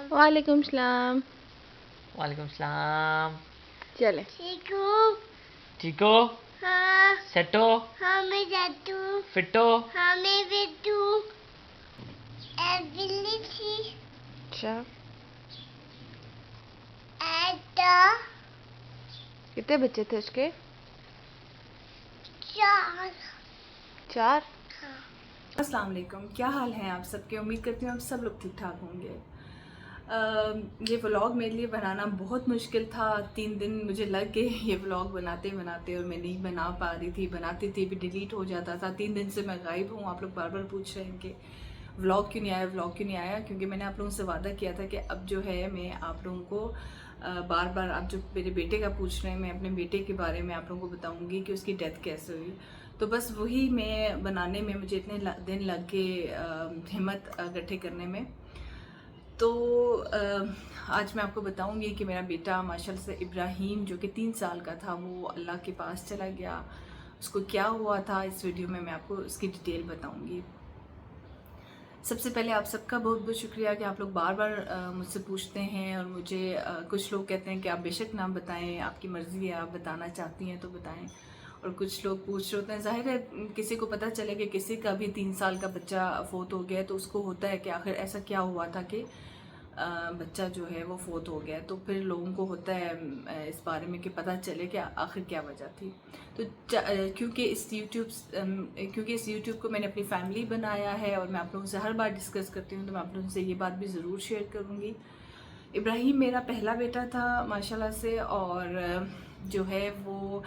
वालेकुम सलाम। वालेकुम सलाम। चले ठीक हूँ। ठीक हो? हाँ सेट हो? हाँ मैं जातू। फिट हो? हाँ मैं बेटू। बिल्ली थी। अच्छा, ऐसा कितने बच्चे थे उसके? चार। 4। हाँ अस्सलाम वालेकुम, क्या हाल है आप सबके। उम्मीद करती हूँ आप सब लोग ठीक ठाक होंगे। ये व्लॉग मेरे लिए बनाना बहुत मुश्किल था। 3 दिन मुझे लग गए ये व्लॉग बनाते बनाते, और मैं नहीं बना पा रही थी। बनाती थी भी डिलीट हो जाता था। 3 दिन से मैं गायब हूँ। आप लोग बार बार पूछ रहे हैं कि व्लॉग क्यों नहीं आया, व्लॉग क्यों नहीं आया। क्योंकि मैंने आप लोगों से वादा किया था कि अब जो है मैं आप लोगों को बार बार, आप जो मेरे बेटे का पूछ रहे हैं, मैं अपने बेटे के बारे में आप लोगों को बताऊंगी कि उसकी डेथ कैसे हुई। तो बस वही मैं बनाने में मुझे इतने दिन लग गए हिम्मत इकट्ठे करने में। तो आज मैं आपको बताऊंगी कि मेरा बेटा माशाल्लाह से इब्राहिम, जो कि 3 साल का था, वो अल्लाह के पास चला गया। उसको क्या हुआ था, इस वीडियो में मैं आपको उसकी डिटेल बताऊंगी। सबसे पहले आप सबका बहुत बहुत शुक्रिया कि आप लोग बार बार मुझसे पूछते हैं, और मुझे कुछ लोग कहते हैं कि आप बेशक नाम बताएं, आपकी मर्ज़ी है, आप बताना चाहती हैं तो बताएं। और कुछ लोग पूछ रहे होते हैं, जाहिर है किसी को पता चले कि किसी का भी 3 साल का बच्चा फोत हो गया, तो उसको होता है कि आखिर ऐसा क्या हुआ था कि बच्चा जो है वो फोत हो गया। तो फिर लोगों को होता है इस बारे में कि पता चले कि आखिर क्या वजह थी। तो क्योंकि इस यूट्यूब को मैंने अपनी फैमिली बनाया है, और मैं आप लोगों से हर बार डिस्कस करती हूँ, तो मैं आप लोगों से ये बात भी ज़रूर शेयर करूँगी। इब्राहिम मेरा पहला बेटा था माशाल्लाह से, और जो है वो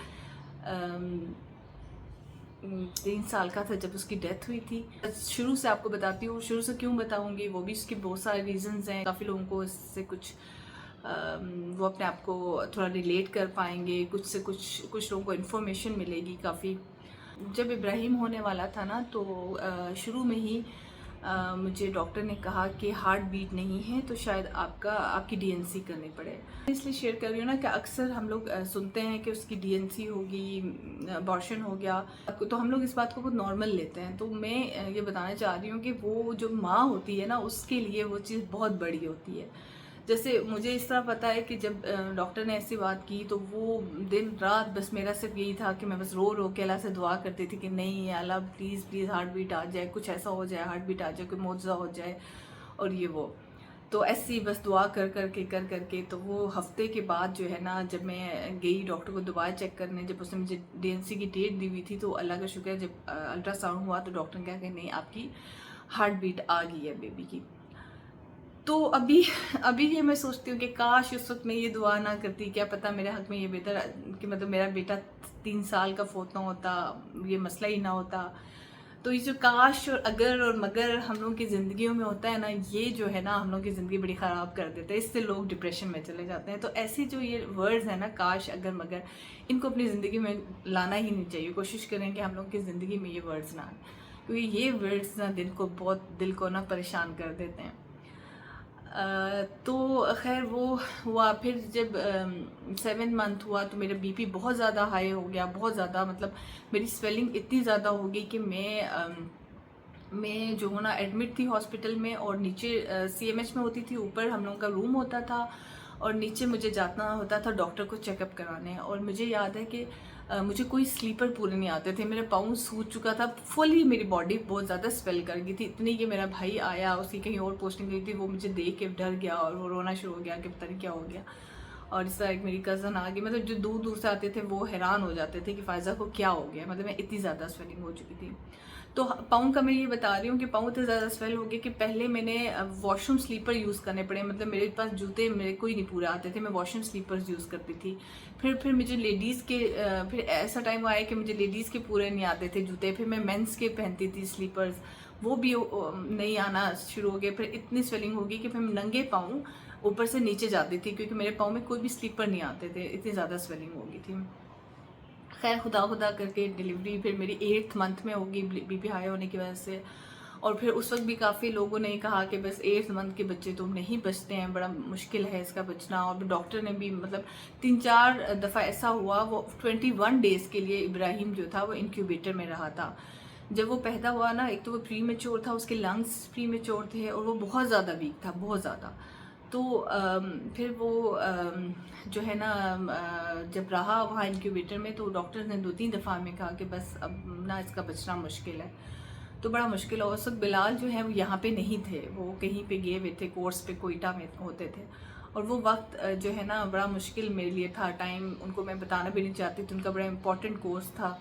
3 साल का था जब उसकी डेथ हुई थी। शुरू से आपको बताती हूँ, शुरू से क्यों बताऊँगी, वो भी इसके बहुत सारे रीजंस हैं। काफ़ी लोगों को इससे कुछ वो अपने आप को थोड़ा रिलेट कर पाएंगे, कुछ लोगों को इन्फॉर्मेशन मिलेगी काफ़ी। जब इब्राहिम होने वाला था ना, तो शुरू में ही मुझे डॉक्टर ने कहा कि हार्ट बीट नहीं है, तो शायद आपकी डीएनसी करनी पड़े। इसलिए शेयर कर रही हूँ ना कि अक्सर हम लोग सुनते हैं कि उसकी डीएनसी होगी, अबॉर्शन हो गया, तो हम लोग इस बात को बहुत नॉर्मल लेते हैं। तो मैं ये बताना चाह रही हूँ कि वो जो माँ होती है ना, उसके लिए वो चीज़ बहुत बड़ी होती है। जैसे मुझे इस तरह पता है कि जब डॉक्टर ने ऐसी बात की, तो वो दिन रात बस मेरा सिर्फ यही था कि मैं बस रो रो के अल्लाह से दुआ करती थी कि नहीं अल्लाह प्लीज़ प्लीज़ हार्ट बीट आ जाए, कुछ ऐसा हो जाए, हार्ट बीट आ जाए, कोई मुआवजा हो जाए, और ये वो। तो ऐसी बस दुआ कर करके तो वो हफ्ते के बाद जो है ना, जब मैं गई डॉक्टर को दोबारा चेक करने, जब उसने मुझे डीएनसी की डेट दी हुई थी, तो अल्लाह का शुक्र है जब अल्ट्रासाउंड हुआ तो डॉक्टर ने कहा कि नहीं आपकी हार्ट बीट आ गई है बेबी की। तो अभी ये मैं सोचती हूँ कि काश उस वक्त मैं ये दुआ ना करती, क्या पता मेरे हक में ये बेहतर कि मतलब मेरा बेटा 3 साल का फोत ना होता, ये मसला ही ना होता। तो ये जो काश और अगर और मगर हम लोगों की ज़िंदगियों में होता है ना, ये जो है ना हम लोगों की ज़िंदगी बड़ी ख़राब कर देता है। इससे लोग डिप्रेशन में चले जाते हैं। तो ऐसे जो ये वर्ड्स हैं ना, काश अगर मगर, इनको अपनी ज़िंदगी में लाना ही नहीं चाहिए। कोशिश करें कि हम लोग की ज़िंदगी में ये वर्ड्स ना आए, क्योंकि ये वर्ड्स ना दिल को ना परेशान कर देते हैं। तो खैर वो हुआ। फिर जब 7 मंथ हुआ तो मेरा बीपी बहुत ज़्यादा हाई हो गया, बहुत ज़्यादा, मतलब मेरी स्वेलिंग इतनी ज़्यादा हो गई कि मैं जो हूँ ना एडमिट थी हॉस्पिटल में, और नीचे सीएमएच में होती थी, ऊपर हम लोगों का रूम होता था, और नीचे मुझे जाना होता था डॉक्टर को चेकअप कराने। और मुझे याद है कि मुझे कोई स्लीपर पूरे नहीं आते थे, मेरे पाँव सूज चुका था फुली, मेरी बॉडी बहुत ज़्यादा स्वेल कर गई थी, इतनी कि मेरा भाई आया, उसकी कहीं और पोस्टिंग गई थी, वो मुझे देख के डर गया और वो रोना शुरू हो गया कि पता नहीं क्या हो गया। और इस तरह एक मेरी कज़न आ गई, मतलब जो दूर दूर से आते थे वो हैरान हो जाते थे कि फ़ायज़ा को क्या हो गया, मतलब मैं इतनी ज़्यादा स्वेलिंग हो चुकी थी। तो पाँव का मैं ये बता रही हूँ कि पाँव इतने ज़्यादा स्वेल हो गए कि पहले मैंने वॉशरूम स्लीपर यूज़ करने पड़े, मतलब मेरे पास जूते मेरे को ही नहीं पूरे आते थे, मैं वॉशरूम स्लीपर्स यूज़ करती थी। फिर मुझे लेडीज़ के फिर ऐसा टाइम आया कि मुझे लेडीज़ के पूरे नहीं आते थे जूते, फिर मैं मेंस के पहनती थी स्लीपर्स, वो भी नहीं आना शुरू हो गए। फिर इतनी स्वेलिंग हो गई कि फिर नंगे पाँव ऊपर से नीचे जाती थी, क्योंकि मेरे पाँव में कोई भी स्लीपर नहीं आते थे, इतनी ज़्यादा स्वेलिंग हो गई थी। खैर खुदा करके डिलीवरी फिर मेरी 8th मंथ में होगी बीपी हाई होने की वजह से। और फिर उस वक्त भी काफ़ी लोगों ने कहा कि बस 8th मंथ के बच्चे तो नहीं बचते हैं, बड़ा मुश्किल है इसका बचना। और डॉक्टर ने भी मतलब 3-4 दफ़ा ऐसा हुआ, वो 21 डेज़ के लिए इब्राहिम जो था वो इंक्यूबेटर में रहा था। जब वो पैदा हुआ ना, एक तो वो प्री मेच्योर था, उसके लंग्स प्री मेच्योर थे, और वो बहुत ज़्यादा वीक था, बहुत ज़्यादा। तो फिर वो जो है ना जब रहा वहाँ इंक्यूबेटर में, तो डॉक्टर ने 2-3 दफ़ा हमें कहा कि बस अब ना इसका बचना मुश्किल है। तो बड़ा मुश्किल हुआ। उस वक्त बिलाल जो है वो यहाँ पे नहीं थे, वो कहीं पे गए हुए थे, कोर्स पे कोयटा में होते थे। और वो वक्त जो है ना बड़ा मुश्किल मेरे लिए था। टाइम उनको मैं बताना भी नहीं चाहती थी, उनका बड़ा इम्पोर्टेंट कोर्स था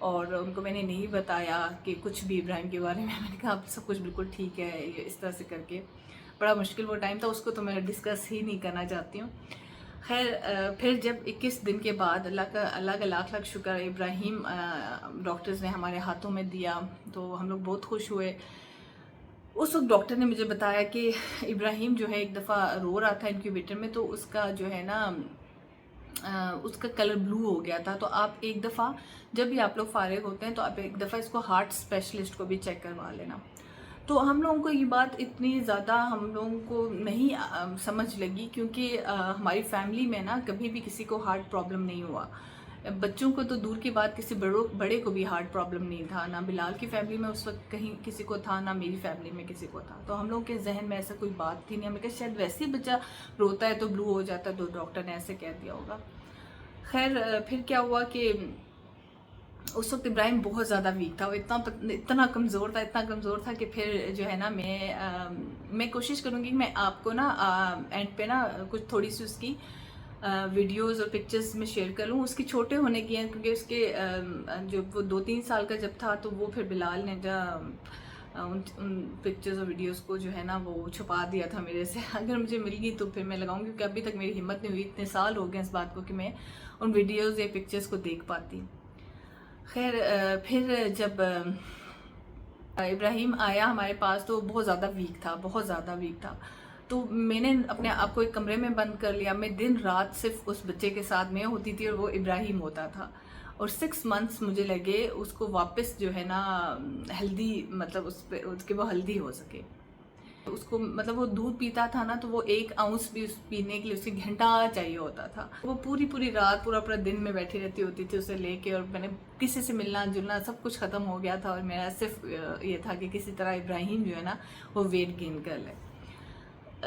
और उनको मैंने नहीं बताया कि कुछ भी इब्राहिम के बारे में। मैंने कहा अब सब कुछ बिल्कुल ठीक है, ये इस तरह से करके बड़ा मुश्किल वो टाइम था, उसको तो मैं डिस्कस ही नहीं करना चाहती हूँ। खैर फिर जब 21 दिन के बाद अल्लाह का लाख लाख शुक्र, इब्राहिम डॉक्टर्स ने हमारे हाथों में दिया, तो हम लोग बहुत खुश हुए। उस वक्त डॉक्टर ने मुझे बताया कि इब्राहिम जो है एक दफ़ा रो रहा था इंक्यूबेटर में, तो उसका जो है ना उसका कलर ब्लू हो गया था। तो आप एक दफ़ा जब भी आप लोग फारिग होते हैं तो आप एक दफ़ा इसको हार्ट स्पेशलिस्ट को भी चेक करवा लेना। तो हम लोगों को ये बात इतनी ज़्यादा हम लोगों को नहीं समझ लगी, क्योंकि हमारी फैमिली में ना कभी भी किसी को हार्ट प्रॉब्लम नहीं हुआ। बच्चों को तो दूर की बात, किसी बड़े को भी हार्ट प्रॉब्लम नहीं था। ना बिलाल की फैमिली में उस वक्त कहीं किसी को था, ना मेरी फैमिली में किसी को था। तो हम लोगों के जहन में ऐसा कोई बात थी नहीं। हमने कहा शायद वैसे ही बच्चा रोता है तो ब्लू हो जाता है, तो डॉक्टर ने ऐसे कह दिया होगा। खैर फिर क्या हुआ कि उस वक्त इब्राहिम बहुत ज़्यादा वीक था, वो इतना कमज़ोर था कि फिर जो है ना मैं कोशिश करूँगी कि मैं आपको ना एंड पे ना कुछ थोड़ी सी उसकी वीडियोस और पिक्चर्स में शेयर करूँ। उसकी छोटे होने की हैं, क्योंकि उसके जो वो 2-3 साल का जब था तो वो फिर बिलाल ने उन पिक्चर्स और वीडियोस को जो है ना वो छुपा दिया था मेरे से। अगर मुझे मिल गई तो फिर मैं लगाऊंगी, क्योंकि अभी तक मेरी हिम्मत नहीं हुई, इतने साल हो गए इस बात को कि मैं उन वीडियोस या पिक्चर्स को देख पाती। खैर फिर जब इब्राहिम आया हमारे पास तो बहुत ज़्यादा वीक था। तो मैंने अपने आप को एक कमरे में बंद कर लिया। मैं दिन रात सिर्फ उस बच्चे के साथ मैं होती थी और वो इब्राहिम होता था। और 6 मंथ्स मुझे लगे उसको वापस जो है ना हेल्दी, मतलब उसके वो हेल्दी हो सके। उसको मतलब वो दूध पीता था ना, तो वो 1 आउंस भी पीने के लिए उसे घंटा चाहिए होता था। वो पूरी रात पूरा दिन में बैठी रहती होती थी उसे लेके, और मैंने किसी से मिलना जुलना सब कुछ ख़त्म हो गया था। और मेरा सिर्फ ये था कि किसी तरह इब्राहिम जो है ना वो वेट गेन कर ले।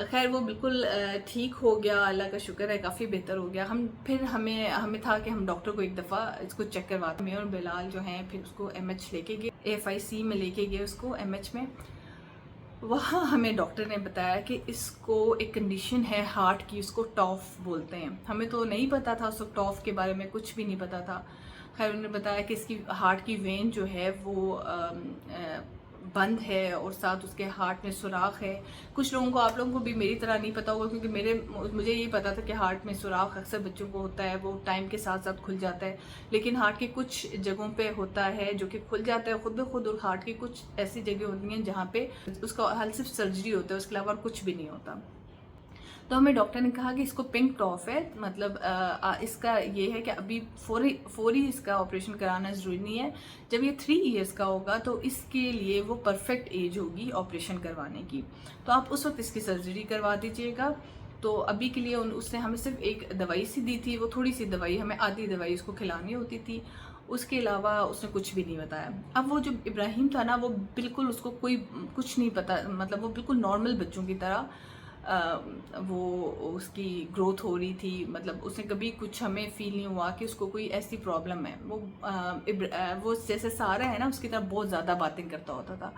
खैर वो बिल्कुल ठीक हो गया, अल्लाह का शुक्र है, काफ़ी बेहतर हो गया। हमें था कि हम डॉक्टर को एक दफ़ा इसको चेक करवाते। मैं और बिलाल जो हैं फिर उसको MH लेके गए, AFIC में लेके गए उसको MH में। वहाँ हमें डॉक्टर ने बताया कि इसको एक कंडीशन है हार्ट की, उसको टॉफ बोलते हैं। हमें तो नहीं पता था, उस टॉफ के बारे में कुछ भी नहीं पता था। खैर उन्होंने बताया कि इसकी हार्ट की वेन जो है वो बंद है और साथ उसके हार्ट में सुराख है। कुछ लोगों को, आप लोगों को भी मेरी तरह नहीं पता होगा, क्योंकि मुझे ये पता था कि हार्ट में सुराख अक्सर बच्चों को होता है, वो टाइम के साथ साथ खुल जाता है। लेकिन हार्ट की कुछ जगहों पे होता है जो कि खुल जाता है खुद ब खुद, और हार्ट की कुछ ऐसी जगह होती हैं जहाँ पे उसका हल सिर्फ सर्जरी होता है, उसके अलावा कुछ भी नहीं होता। तो हमें डॉक्टर ने कहा कि इसको पिंक टॉफ है, मतलब इसका ये है कि अभी फौरी इसका ऑपरेशन कराना ज़रूरी नहीं है। जब ये 3 इयर्स का होगा तो इसके लिए वो परफेक्ट एज होगी ऑपरेशन करवाने की, तो आप उस वक्त इसकी सर्जरी करवा दीजिएगा। तो अभी के लिए उसने हमें सिर्फ एक दवाई सी दी थी, वो थोड़ी सी दवाई, हमें आधी दवाई उसको खिलानी होती थी, उसके अलावा उसने कुछ भी नहीं बताया। अब वो जो इब्राहिम था ना, वो बिल्कुल उसको कुछ नहीं पता, मतलब वो बिल्कुल नॉर्मल बच्चों की तरह वो उसकी ग्रोथ हो रही थी। मतलब उसने कभी कुछ हमें फील नहीं हुआ कि उसको कोई ऐसी प्रॉब्लम है। वो जैसे सारा है ना उसकी तरह बहुत ज़्यादा बातें करता होता था,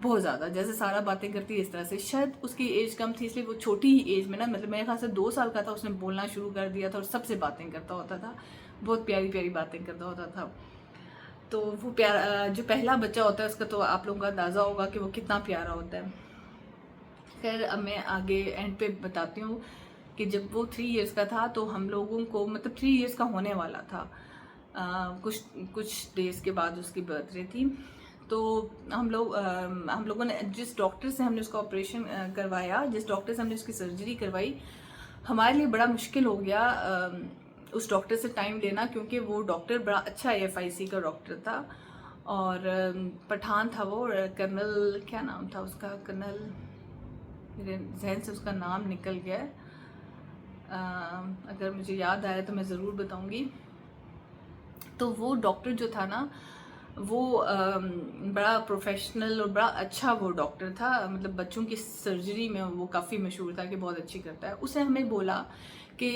बहुत ज़्यादा, जैसे सारा बातें करती है इस तरह से। शायद उसकी एज कम थी इसलिए वो छोटी ही एज में ना, मतलब मेरे ख्याल से 2 साल का था, उसने बोलना शुरू कर दिया था और सबसे बातें करता होता था, बहुत प्यारी बातें करता होता था। तो वो प्यारा जो पहला बच्चा होता है उसका तो आप लोगों का अंदाज़ा होगा कि वो कितना प्यारा होता है। खैर अब मैं आगे एंड पे बताती हूँ कि जब वो 3 इयर्स का था तो हम लोगों को, मतलब 3 इयर्स का होने वाला था, कुछ डेज़ के बाद उसकी बर्थडे थी। तो हम लोगों ने जिस डॉक्टर से हमने उसका ऑपरेशन करवाया, जिस डॉक्टर से हमने उसकी सर्जरी करवाई, हमारे लिए बड़ा मुश्किल हो गया उस डॉक्टर से टाइम लेना, क्योंकि वो डॉक्टर बड़ा अच्छा AFIC का डॉक्टर था और पठान था वो, कर्नल, क्या नाम था उसका, कर्नल, मेरे जहन से उसका नाम निकल गया है, अगर मुझे याद आया तो मैं ज़रूर बताऊंगी। तो वो डॉक्टर जो था ना, वो बड़ा प्रोफेशनल और बड़ा अच्छा वो डॉक्टर था, मतलब बच्चों की सर्जरी में वो काफ़ी मशहूर था कि बहुत अच्छी करता है। उसने हमें बोला कि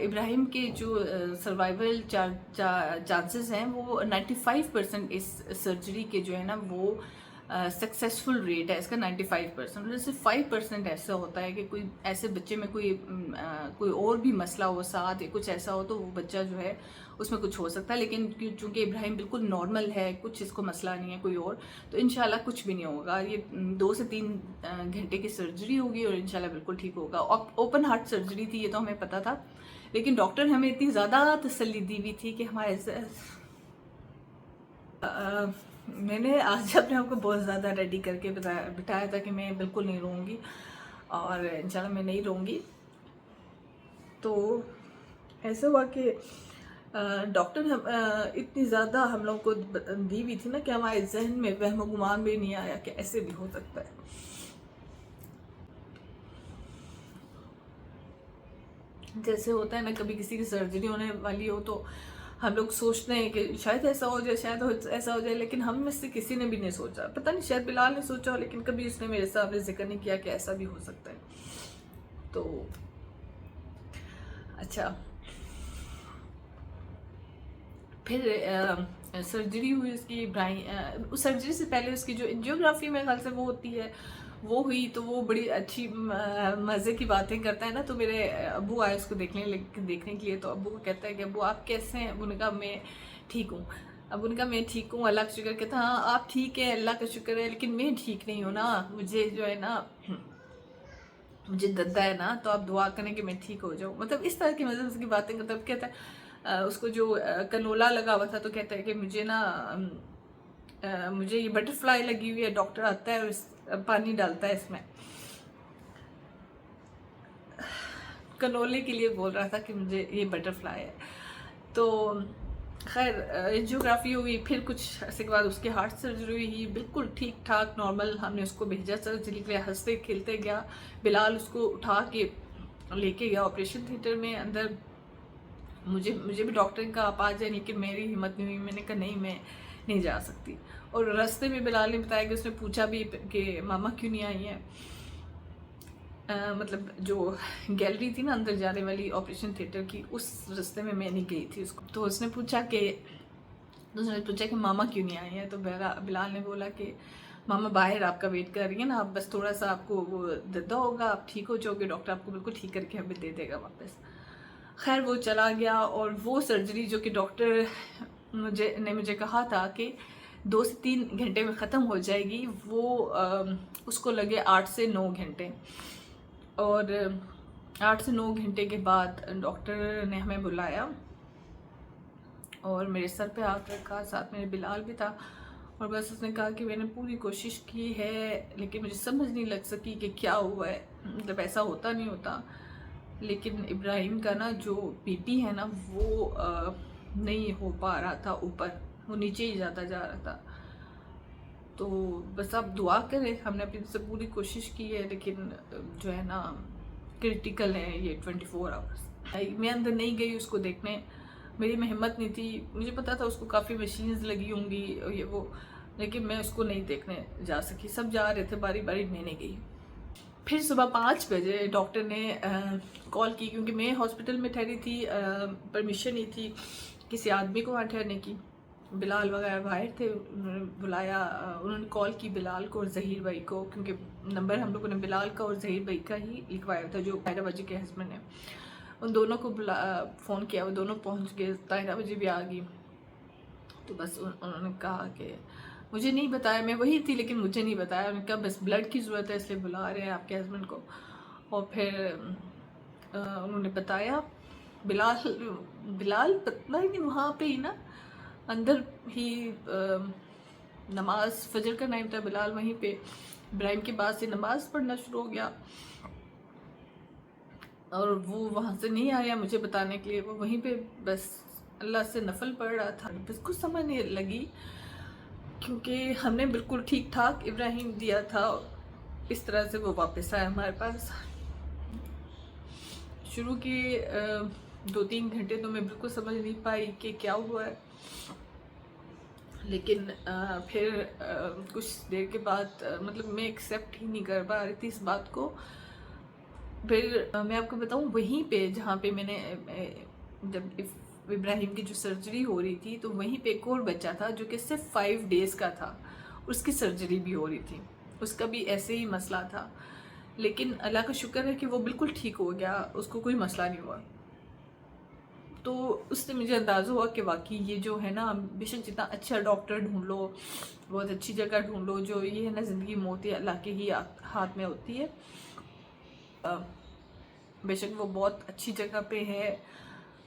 इब्राहिम के जो सर्वाइवल चांसेस हैं वो 95% इस सर्जरी के जो है ना वो सक्सेसफुल रेट है इसका 95%। जैसे 5% ऐसा होता है कि कोई ऐसे बच्चे में कोई और भी मसला हो साथ या कुछ ऐसा हो तो वो बच्चा जो है उसमें कुछ हो सकता है, लेकिन चूंकि इब्राहिम बिल्कुल नॉर्मल है, कुछ इसको मसला नहीं है कोई और, तो इंशाल्लाह कुछ भी नहीं होगा। ये 2 से 3 घंटे की सर्जरी होगी और इंशाल्लाह बिल्कुल ठीक होगा। ओपन हार्ट सर्जरी थी, ये तो हमें पता था, लेकिन डॉक्टर ने हमें इतनी ज़्यादा तसल्ली दी हुई थी कि हमारे मैंने आज अपने आप को बहुत ज़्यादा रेडी करके बिठाया था कि मैं बिल्कुल नहीं रोऊंगी और इंशाल्लाह मैं नहीं रोऊंगी। तो ऐसा हुआ कि डॉक्टर ने इतनी ज़्यादा हम लोग को दी हुई थी ना कि हमारे जहन में वहम गुमान भी नहीं आया कि ऐसे भी हो सकता है। जैसे होता है ना, कभी किसी की सर्जरी होने वाली हो तो हम लोग सोचते हैं कि शायद ऐसा हो जाए, शायद ऐसा हो जाए, लेकिन हम में से किसी ने भी नहीं सोचा। पता नहीं शायद बिलाल ने सोचा हो, लेकिन कभी उसने मेरे सामने जिक्र नहीं किया कि ऐसा भी हो सकता है। तो अच्छा, फिर सर्जरी हुई उसकी। उस सर्जरी से पहले उसकी जो एंजियोग्राफी मेरे ख्याल से वो होती है वो हुई, तो वो बड़ी अच्छी मज़े की बातें करता है ना। तो मेरे अब्बू आए उसको देखने के लिए, तो अब्बू को कहता है कि अब्बू आप कैसे हैं? अब्बू ने कहा मैं ठीक हूँ। अब्बू ने कहा मैं ठीक हूँ, अल्लाह का शुक्र। कहता हाँ आप ठीक है, अल्लाह का शुक्र है, लेकिन मैं ठीक नहीं हूँ ना, मुझे जो है ना मुझे दद्दा है ना, तो आप दुआ करें कि मैं ठीक हो जाऊँ। मतलब इस तरह की मतलब उसकी बातें करता है। कहता है उसको जो कनोला लगा हुआ था, तो कहता है कि मुझे ना मुझे ये बटरफ्लाई लगी हुई है। डॉक्टर आता है और पानी डालता है इसमें, कनोले के लिए बोल रहा था कि मुझे ये बटरफ्लाई है। तो खैर एंजियोग्राफी हुई, फिर कुछ अर्से के बाद उसकी हार्ट सर्जरी हुई, बिल्कुल ठीक ठाक नॉर्मल। हमने उसको भेजा सर्जरी के लिए, हंसते खेलते गया। बिलाल उसको उठा के लेके गया ऑपरेशन थिएटर में अंदर। मुझे भी डॉक्टर ने कहा आप आ जाए, लेकिन मेरी हिम्मत नहीं हुई। मैंने कहा नहीं, मैं नहीं जा सकती। और रास्ते में बिलाल ने बताया कि उसने पूछा भी कि मामा क्यों नहीं आई हैं। मतलब जो गैलरी थी ना अंदर जाने वाली ऑपरेशन थिएटर की, उस रास्ते में मैं नहीं गई थी उसको। तो उसने पूछा कि मामा क्यों नहीं आए हैं। तो बिलाल ने बोला कि मामा बाहर आपका वेट कर रही है ना, आप बस थोड़ा सा आपको वो दर्दा होगा, आप ठीक हो जाओगे, डॉक्टर आपको बिल्कुल ठीक करके हमें दे देगा वापस। खैर वो चला गया, और वो सर्जरी जो कि डॉक्टर ने मुझे कहा था कि 2 से 3 घंटे में ख़त्म हो जाएगी, वो उसको लगे 8 से 9 घंटे। और 8 से 9 घंटे के बाद डॉक्टर ने हमें बुलाया और मेरे सर पे हाथ रखा, साथ में बिलाल भी था। और बस उसने कहा कि मैंने पूरी कोशिश की है, लेकिन मुझे समझ नहीं लग सकी कि क्या हुआ है। मतलब ऐसा होता नहीं होता, लेकिन इब्राहिम का ना जो बीपी है ना वो नहीं हो पा रहा था ऊपर, वो नीचे ही जाता जा रहा था। तो बस आप दुआ करें, हमने अपनी तरफ से पूरी कोशिश की है, लेकिन जो है ना क्रिटिकल है ये 24 आवर्स। मैं अंदर नहीं गई उसको देखने, मेरी में हिम्मत नहीं थी। मुझे पता था उसको काफ़ी मशीन्स लगी होंगी ये वो, लेकिन मैं उसको नहीं देखने जा सकी। सब जा रहे थे बारी बारी, मैं नहीं गई। फिर सुबह 5 बजे डॉक्टर ने कॉल की, क्योंकि मैं हॉस्पिटल में ठहरी थी, परमिशन नहीं थी किसी आदमी को वहाँ ठहरने की। बिलाल वगैरह बाहर थे, उन्होंने बुलाया, उन्होंने कॉल की बिलाल को और जहीर भाई को, क्योंकि नंबर हम लोगों ने बिलाल का और जहीर भाई का ही लिखवाया था जो ताहिरा बाजी के हस्बैंड है। उन दोनों को फ़ोन किया, वो दोनों पहुँच गए, ताहिरा बाजी भी आ गई। तो बस उन्होंने कहा कि मुझे नहीं बताया, मैं वही थी लेकिन मुझे नहीं बताया। उन्होंने कहा बस ब्लड की ज़रूरत है इसलिए बुला रहे हैं आपके हस्बैंड को। और फिर उन्होंने बताया। बिलाल पता है कि वहाँ पे ही ना अंदर ही नमाज फजर का टाइम था, बिलाल वहीं पे इब्राहिम के बाद से नमाज पढ़ना शुरू हो गया। और वो वहाँ से नहीं आया मुझे बताने के लिए, वो वहीं पे बस अल्लाह से नफल पढ़ रहा था। बस कुछ समझ नहीं लगी, क्योंकि हमने बिल्कुल ठीक ठाक इब्राहिम दिया था। इस तरह से वो वापस आया हमारे पास। शुरू के 2-3 घंटे तो मैं बिल्कुल समझ नहीं पाई कि क्या हुआ है, लेकिन फिर कुछ देर के बाद मतलब मैं एक्सेप्ट ही नहीं कर पा रही थी इस बात को। फिर मैं आपको बताऊं, वहीं पे जहाँ पे मैंने जब इब्राहिम की जो सर्जरी हो रही थी तो वहीं पे एक और बच्चा था जो कि सिर्फ 5 डेज़ का था, उसकी सर्जरी भी हो रही थी, उसका भी ऐसे ही मसला था। लेकिन अल्लाह का शुक्र है कि वो बिल्कुल ठीक हो गया, उसको कोई मसला नहीं हुआ। तो उससे मुझे अंदाज़ा हुआ कि वाकई ये जो है ना, बेशक जितना अच्छा डॉक्टर ढूंढ लो, बहुत अच्छी जगह ढूंढ लो, जो ये है ना ज़िंदगी मौत अल्लाह के ही हाथ में होती है। बेशक वो बहुत अच्छी जगह पे है।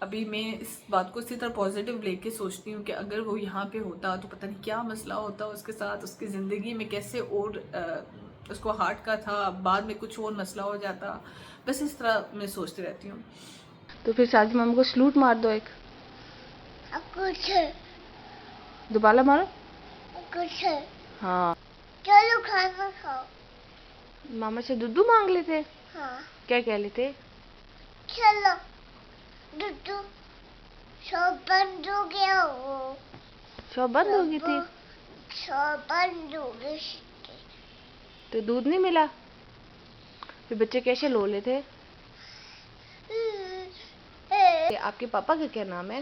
अभी मैं इस बात को इसी तरह पॉजिटिव लेके सोचती हूँ कि अगर वो यहाँ पे होता तो पता नहीं क्या मसला होता उसके साथ, उसकी ज़िंदगी में कैसे, और उसको हार्ट का था, बाद में कुछ और मसला हो जाता। बस इस तरह मैं सोचती रहती हूँ। तो फिर शादी मामा को सलूट मार दो एक। कुछ दोबारा मारो। कुछ हाँ। चलो खाना खाओ। मामा से दूध मांग लेते। हाँ क्या कह लेते? चलो दुद्दू सब बंद हो गया हो। शॉप बंद हो गई थी सब बंद हो गई थी। तो दूध नहीं मिला, फिर बच्चे कैसे लो लेते? आपके पापा का क्या नाम है?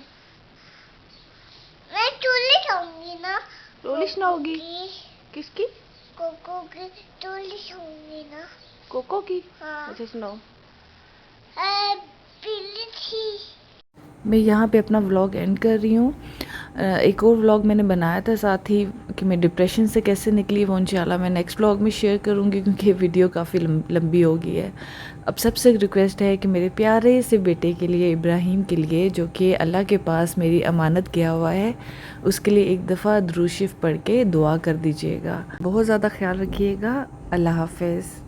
मैं चूल्हे खाऊंगी ना। रोलिश ना होगी? किसकी? कोको की चूल्हे खाऊंगी ना। कोको की? हाँ। अच्छा सुनाओ। पीली थी। मैं यहाँ पे अपना व्लॉग एंड कर रही हूँ। एक और व्लॉग मैंने बनाया था साथ ही कि मैं डिप्रेशन से कैसे निकली, वो इंशाल्लाह मैं नेक्स्ट व्लॉग में शेयर करूँगी क्योंकि ये वीडियो काफ़ी लंबी हो गई है। अब सबसे रिक्वेस्ट है कि मेरे प्यारे से बेटे के लिए, इब्राहिम के लिए, जो कि अल्लाह के पास मेरी अमानत किया हुआ है, उसके लिए एक दफ़ा दुरूद शरीफ पढ़ के दुआ कर दीजिएगा। बहुत ज़्यादा ख्याल रखिएगा। अल्लाह हाफ़िज़।